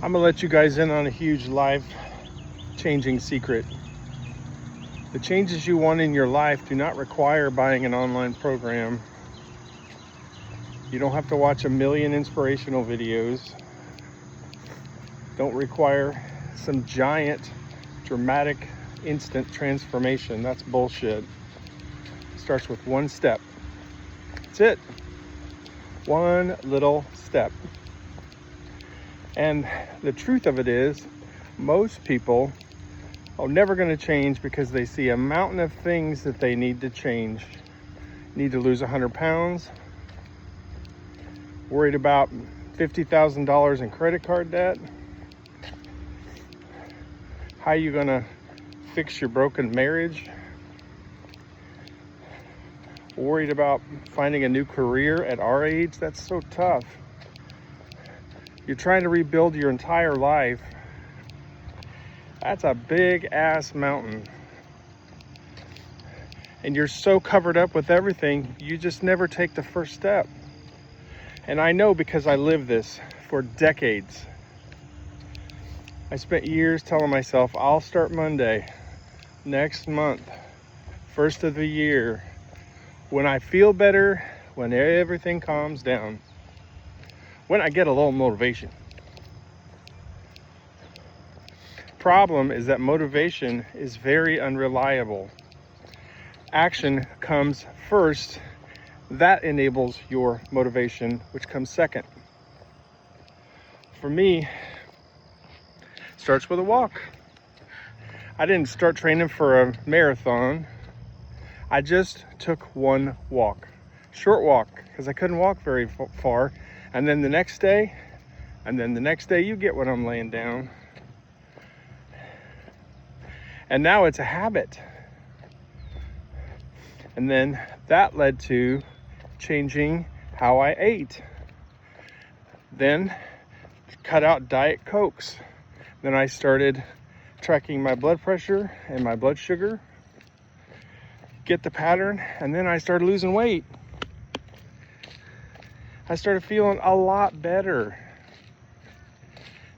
I'm gonna let you guys in on a huge life-changing secret. The changes you want in your life do not require buying an online program. You don't have to watch a million inspirational videos. Don't require some giant, dramatic, instant transformation. That's bullshit. It starts with one step. That's it. One little step. And the truth of it is, most people are never going to change because they see a mountain of things that they need to change. Need to lose 100 pounds, worried about $50,000 in credit card debt. How are you going to fix your broken marriage? Worried about finding a new career at our age? That's so tough. You're trying to rebuild your entire life. That's a big ass mountain. And you're so covered up with everything, you just never take the first step. And I know because I lived this for decades. I spent years telling myself, I'll start Monday, next month, first of the year, when I feel better, when everything calms down, when I get a little motivation. Problem is that motivation is very unreliable. Action comes first. That enables your motivation, which comes second. For me, it starts with a walk. I didn't start training for a marathon. I just took one walk, short walk, because I couldn't walk very far. And then the next day, you get what I'm laying down. And now it's a habit. And then that led to changing how I ate. Then cut out Diet Cokes. Then I started tracking my blood pressure and my blood sugar. Get the pattern, and then I started losing weight. I started feeling a lot better.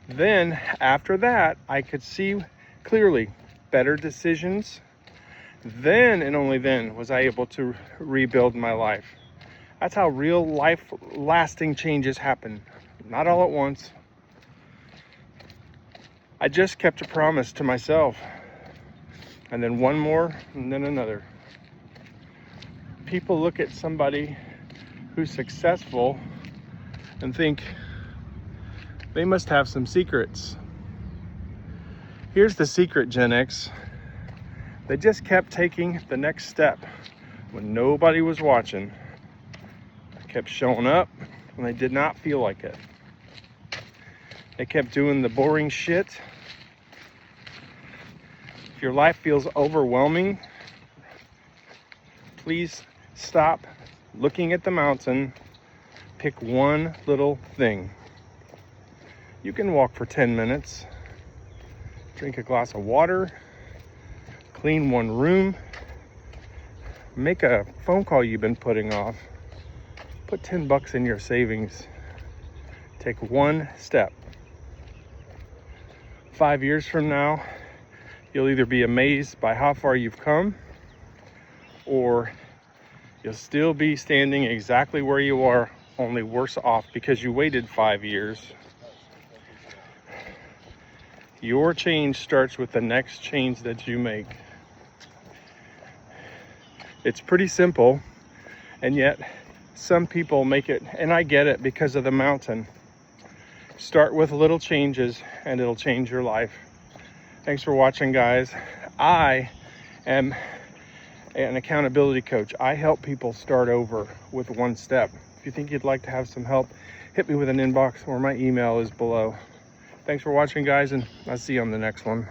Then after that, I could see clearly better decisions. Then and only then was I able to rebuild my life. That's how real life lasting changes happen. Not all at once. I just kept a promise to myself. And then one more, and then another. People look at somebody who's successful and think they must have some secrets. Here's the secret, Gen X. They just kept taking the next step when nobody was watching. They kept showing up when they did not feel like it. They kept doing the boring shit. If your life feels overwhelming, please stop looking at the mountain. Pick one little thing. You can walk for 10 minutes. Drink a glass of water, clean one room, make a phone call you've been putting off, put $10 in your savings, take one step. 5 years from now, you'll either be amazed by how far you've come, or you'll still be standing exactly where you are, only worse off because you waited 5 years. Your change starts with the next change that you make. It's pretty simple, and yet some people make it, and I get it, because of the mountain. Start with little changes and it'll change your life. Thanks for watching, guys. I am an accountability coach. I help people start over with one step. If you think you'd like to have some help, hit me with an inbox, or my email is below. Thanks for watching, guys, and I'll see you on the next one.